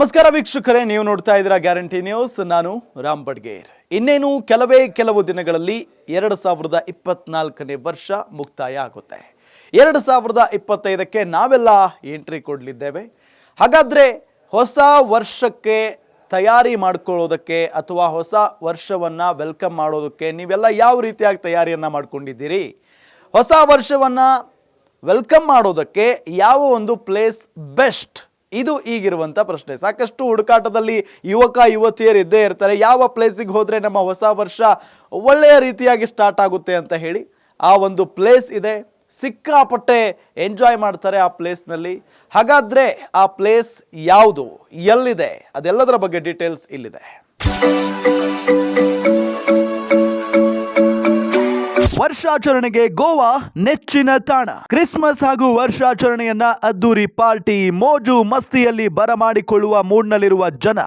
ನಮಸ್ಕಾರ ವೀಕ್ಷಕರೇ, ನೀವು ನೋಡ್ತಾ ಇದ್ದೀರಾ ಗ್ಯಾರಂಟಿ ನ್ಯೂಸ್. ನಾನು ರಾಮ್ ಬಡ್ಗೇರ್. ಇನ್ನೇನು ಕೆಲವು ದಿನಗಳಲ್ಲಿ 2024ನೇ ವರ್ಷ ಮುಕ್ತಾಯ ಆಗುತ್ತೆ. 2025ಕ್ಕೆ ನಾವೆಲ್ಲ ಎಂಟ್ರಿ ಕೊಡಲಿದ್ದೇವೆ. ಹಾಗಾದರೆ ಹೊಸ ವರ್ಷಕ್ಕೆ ತಯಾರಿ ಮಾಡ್ಕೊಳ್ಳೋದಕ್ಕೆ ಅಥವಾ ಹೊಸ ವರ್ಷವನ್ನು ವೆಲ್ಕಮ್ ಮಾಡೋದಕ್ಕೆ ನೀವೆಲ್ಲ ಯಾವ ರೀತಿಯಾಗಿ ತಯಾರಿಯನ್ನು ಮಾಡ್ಕೊಂಡಿದ್ದೀರಿ? ಹೊಸ ವರ್ಷವನ್ನು ವೆಲ್ಕಮ್ ಮಾಡೋದಕ್ಕೆ ಯಾವ ಒಂದು ಪ್ಲೇಸ್ ಬೆಸ್ಟ್? ಇದು ಈಗಿರುವಂಥ ಪ್ರಶ್ನೆ. ಸಾಕಷ್ಟು ಹುಡುಕಾಟದಲ್ಲಿ ಯುವಕ ಯುವತಿಯರು ಇದ್ದೇ ಇರ್ತಾರೆ. ಯಾವ ಪ್ಲೇಸಿಗೆ ಹೋದರೆ ನಮ್ಮ ಹೊಸ ವರ್ಷ ಒಳ್ಳೆಯ ರೀತಿಯಾಗಿ ಸ್ಟಾರ್ಟ್ ಆಗುತ್ತೆ ಅಂತ ಹೇಳಿ ಆ ಒಂದು ಪ್ಲೇಸ್ ಇದೆ. ಸಿಕ್ಕಾಪಟ್ಟೆ ಎಂಜಾಯ್ ಮಾಡ್ತಾರೆ ಆ ಪ್ಲೇಸ್ನಲ್ಲಿ. ಹಾಗಾದರೆ ಆ ಪ್ಲೇಸ್ ಯಾವುದು, ಎಲ್ಲಿದೆ, ಅದೆಲ್ಲದರ ಬಗ್ಗೆ ಡೀಟೇಲ್ಸ್ ಇಲ್ಲಿದೆ. ವರ್ಷಾಚರಣೆಗೆ ಗೋವಾ ನೆಚ್ಚಿನ ತಾಣ. ಕ್ರಿಸ್ಮಸ್ ಹಾಗೂ ವರ್ಷಾಚರಣೆಯನ್ನ ಅದ್ದೂರಿ ಪಾರ್ಟಿ, ಮೋಜು ಮಸ್ತಿಯಲ್ಲಿ ಬರಮಾಡಿಕೊಳ್ಳುವ ಮೂಡ್ನಲ್ಲಿರುವ ಜನ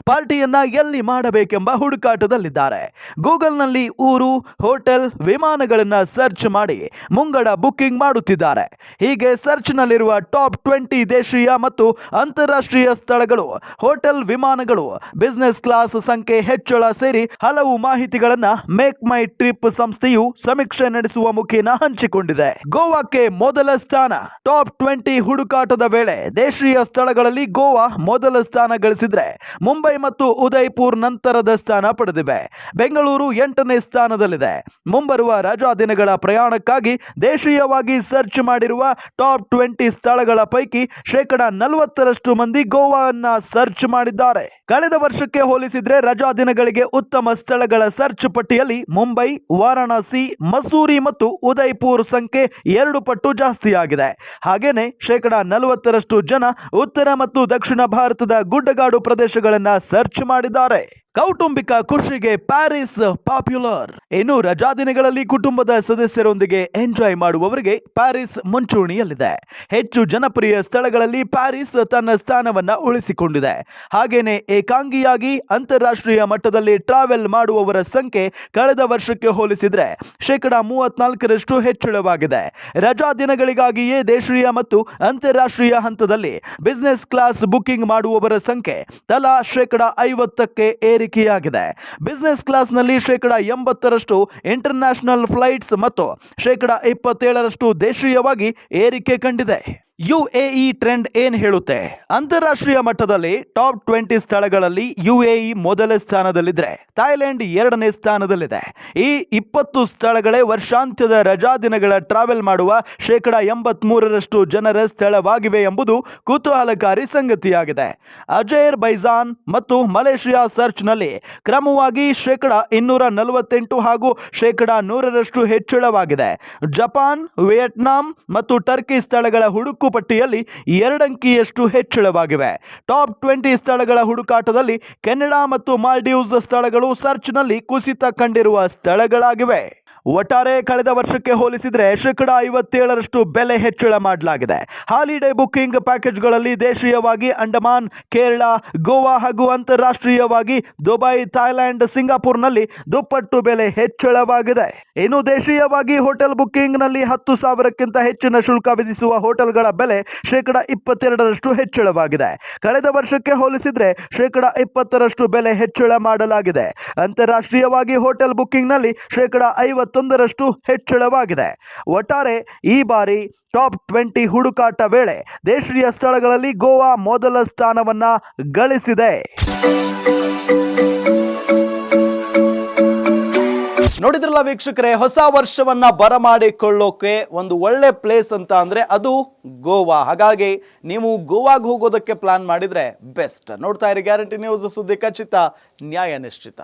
ಪಾರ್ಟಿಯನ್ನ ಎಲ್ಲಿ ಮಾಡಬೇಕೆಂಬ ಹುಡುಕಾಟದಲ್ಲಿದ್ದಾರೆ. ಗೂಗಲ್ನಲ್ಲಿ ಊರು, ಹೋಟೆಲ್, ವಿಮಾನಗಳನ್ನ ಸರ್ಚ್ ಮಾಡಿ ಮುಂಗಡ ಬುಕ್ಕಿಂಗ್ ಮಾಡುತ್ತಿದ್ದಾರೆ. ಹೀಗೆ ಸರ್ಚ್ನಲ್ಲಿರುವ ಟಾಪ್ 20 ದೇಶೀಯ ಮತ್ತು ಅಂತಾರಾಷ್ಟ್ರೀಯ ಸ್ಥಳಗಳು, ಹೋಟೆಲ್, ವಿಮಾನಗಳು, ಬಿಸಿನೆಸ್ ಕ್ಲಾಸ್ ಸಂಖ್ಯೆ ಹೆಚ್ಚಳ ಸೇರಿ ಹಲವು ಮಾಹಿತಿಗಳನ್ನ ಮೇಕ್ ಮೈ ಟ್ರಿಪ್ ಸಂಸ್ಥೆಯು ಸಮೀಕ್ಷೆ ನಡೆಸುವ ಮುಖೇನ ಹಂಚಿಕೊಂಡಿದೆ. ಗೋವಾಕ್ಕೆ ಮೊದಲ ಸ್ಥಾನ. ಟಾಪ್ 20 ಹುಡುಕಾಟದ ವೇಳೆ ದೇಶೀಯ ಸ್ಥಳಗಳಲ್ಲಿ ಗೋವಾ ಮೊದಲ ಸ್ಥಾನ ಗಳಿಸಿದ್ರೆ ಮುಂಬೈ ಮತ್ತು ಉದಯಪುರ್ ನಂತರದ ಸ್ಥಾನ ಪಡೆದಿವೆ. ಬೆಂಗಳೂರು 8ನೇ ಸ್ಥಾನದಲ್ಲಿದೆ. ಮುಂಬರುವ ರಜಾ ದಿನಗಳ ಪ್ರಯಾಣಕ್ಕಾಗಿ ದೇಶೀಯವಾಗಿ ಸರ್ಚ್ ಮಾಡಿರುವ ಟಾಪ್ 20 ಸ್ಥಳಗಳ ಪೈಕಿ 40% ಮಂದಿ ಗೋವಾವನ್ನ ಸರ್ಚ್ ಮಾಡಿದ್ದಾರೆ. ಕಳೆದ ವರ್ಷಕ್ಕೆ ಹೋಲಿಸಿದ್ರೆ ರಜಾ ದಿನಗಳಿಗೆ ಉತ್ತಮ ಸ್ಥಳಗಳ ಸರ್ಚ್ ಪಟ್ಟಿಯಲ್ಲಿ ಮುಂಬೈ, ವಾರಾಣಸಿ, ಮಸೂರಿ ಮತ್ತು ಉದಯಪುರ್ ಸಂಖ್ಯೆ 2 ಪಟ್ಟು ಜಾಸ್ತಿಯಾಗಿದೆ. ಹಾಗೇನೆ 40% ಜನ ಉತ್ತರ ಮತ್ತು ದಕ್ಷಿಣ ಭಾರತದ ಗುಡ್ಡಗಾಡು ಪ್ರದೇಶಗಳನ್ನ ಸರ್ಚ್ ಮಾಡಿದ್ದಾರೆ. ಕೌಟುಂಬಿಕ ಖುಷಿಗೆ ಪ್ಯಾರಿಸ್ ಪಾಪ್ಯುಲರ್. ಇನ್ನು ರಜಾ ದಿನಗಳಲ್ಲಿ ಕುಟುಂಬದ ಸದಸ್ಯರೊಂದಿಗೆ ಎಂಜಾಯ್ ಮಾಡುವವರಿಗೆ ಪ್ಯಾರಿಸ್ ಮುಂಚೂಣಿಯಲ್ಲಿದೆ. ಹೆಚ್ಚು ಜನಪ್ರಿಯ ಸ್ಥಳಗಳಲ್ಲಿ ಪ್ಯಾರಿಸ್ ತನ್ನ ಸ್ಥಾನವನ್ನ ಉಳಿಸಿಕೊಂಡಿದೆ. ಹಾಗೇನೆ ಏಕಾಂಗಿಯಾಗಿ ಅಂತಾರಾಷ್ಟ್ರೀಯ ಮಟ್ಟದಲ್ಲಿ ಟ್ರಾವೆಲ್ ಮಾಡುವವರ ಸಂಖ್ಯೆ ಕಳೆದ ವರ್ಷಕ್ಕೆ ಹೋಲಿಸಿದ್ರೆ 34% ಹೆಚ್ಚಳವಾಗಿದೆ. ರಜಾ ದಿನಗಳಿಗಾಗಿಯೇ ದೇಶೀಯ ಮತ್ತು ಅಂತಾರಾಷ್ಟ್ರೀಯ ಹಂತದಲ್ಲಿ ಬಿಸಿನೆಸ್ ಕ್ಲಾಸ್ ಬುಕಿಂಗ್ ಮಾಡುವವರ ಸಂಖ್ಯೆ ತಲಾ 50%ಕ್ಕೆ ಏರಿಕೆಯಾಗಿದೆ. ಬಿಸಿನೆಸ್ ಕ್ಲಾಸ್ನಲ್ಲಿ 80% ಇಂಟರ್ನ್ಯಾಷನಲ್ ಫ್ಲೈಟ್ಸ್ ಮತ್ತು 27% ದೇಶೀಯವಾಗಿ ಏರಿಕೆ ಕಂಡಿದೆ. UAE ಟ್ರೆಂಡ್ ಏನ್ ಹೇಳುತ್ತೆ? ಅಂತಾರಾಷ್ಟ್ರೀಯ ಮಟ್ಟದಲ್ಲಿ ಟಾಪ್ 20 ಸ್ಥಳಗಳಲ್ಲಿ UAE ಮೊದಲ ಸ್ಥಾನದಲ್ಲಿದ್ರೆ ಥೈಲ್ಯಾಂಡ್ 2ನೇ ಸ್ಥಾನದಲ್ಲಿದೆ. ಈ 20 ಸ್ಥಳಗಳೇ ವರ್ಷಾಂತ್ಯದ ರಜಾ ದಿನಗಳ ಟ್ರಾವೆಲ್ ಮಾಡುವ 83% ಜನರ ಸ್ಥಳವಾಗಿವೆ ಎಂಬುದು ಕುತೂಹಲಕಾರಿ ಸಂಗತಿಯಾಗಿದೆ. ಅಜೇರ್ ಬೈಜಾನ್ ಮತ್ತು ಮಲೇಷಿಯಾ ಸರ್ಚ್ನಲ್ಲಿ ಕ್ರಮವಾಗಿ 248 ಹಾಗೂ 100% ಹೆಚ್ಚಳವಾಗಿದೆ. ಜಪಾನ್, ವಿಯೆಟ್ನಾಂ ಮತ್ತು ಟರ್ಕಿ ಸ್ಥಳಗಳ ಹುಡುಕು ಪಟ್ಟಿಯಲ್ಲಿ 2 ಅಂಕಿಯಷ್ಟು ಹೆಚ್ಚಳವಾಗಿವೆ. ಟಾಪ್ 20 ಸ್ಥಳಗಳ ಹುಡುಕಾಟದಲ್ಲಿ ಕೆನಡಾ ಮತ್ತು ಮಾಲ್ಡೀವ್ಸ್ ಸ್ಥಳಗಳು ಸರ್ಚ್ನಲ್ಲಿ ಕುಸಿತ ಕಂಡಿರುವ ಸ್ಥಳಗಳಾಗಿವೆ. ಒಟ್ಟಾರೆ ಕಳೆದ ವರ್ಷಕ್ಕೆ ಹೋಲಿಸಿದರೆ 57% ಬೆಲೆ ಹೆಚ್ಚಳ ಮಾಡಲಾಗಿದೆ. ಹಾಲಿಡೇ ಬುಕ್ಕಿಂಗ್ ಪ್ಯಾಕೇಜ್ಗಳಲ್ಲಿ ದೇಶೀಯವಾಗಿ ಅಂಡಮಾನ್, ಕೇರಳ, ಗೋವಾ ಹಾಗೂ ಅಂತಾರಾಷ್ಟ್ರೀಯವಾಗಿ ದುಬೈ, ಥೈಲ್ಯಾಂಡ್, ಸಿಂಗಾಪುರ್ನಲ್ಲಿ ದುಪ್ಪಟ್ಟು ಬೆಲೆ ಹೆಚ್ಚಳವಾಗಿದೆ. ಇನ್ನು ದೇಶೀಯವಾಗಿ ಹೋಟೆಲ್ ಬುಕ್ಕಿಂಗ್ನಲ್ಲಿ 10,000ಕ್ಕಿಂತ ಹೆಚ್ಚಿನ ಶುಲ್ಕ ವಿಧಿಸುವ ಹೋಟೆಲ್ಗಳ ಬೆಲೆ 22% ಹೆಚ್ಚಳವಾಗಿದೆ. ಕಳೆದ ವರ್ಷಕ್ಕೆ ಹೋಲಿಸಿದರೆ 20% ಬೆಲೆ ಹೆಚ್ಚಳ ಮಾಡಲಾಗಿದೆ. ಅಂತಾರಾಷ್ಟ್ರೀಯವಾಗಿ ಹೋಟೆಲ್ ಬುಕ್ಕಿಂಗ್ನಲ್ಲಿ 51% ಹೆಚ್ಚಳವಾಗಿದೆ. ಒಟ್ಟಾರೆ ಈ ಬಾರಿ ಟಾಪ್ 20 ಹುಡುಕಾಟ ವೇಳೆ ದೇಶೀಯ ಸ್ಥಳಗಳಲ್ಲಿ ಗೋವಾ ಮೊದಲ ಸ್ಥಾನವನ್ನ ಗಳಿಸಿದೆ. ನೋಡಿದ್ರಲ್ಲ ವೀಕ್ಷಕರೇ, ಹೊಸ ವರ್ಷವನ್ನ ಬರಮಾಡಿಕೊಳ್ಳೋಕೆ ಒಂದು ಒಳ್ಳೆ ಪ್ಲೇಸ್ ಅಂತ ಅಂದ್ರೆ ಅದು ಗೋವಾ. ಹಾಗಾಗಿ ನೀವು ಗೋವಾಗೆ ಹೋಗೋದಕ್ಕೆ ಪ್ಲಾನ್ ಮಾಡಿದ್ರೆ ಬೆಸ್ಟ್. ನೋಡ್ತಾ ಇರಿ ಗ್ಯಾರಂಟಿ ನ್ಯೂಸ್, ಸುದ್ದಿ ಖಚಿತ, ನ್ಯಾಯ ನಿಶ್ಚಿತ.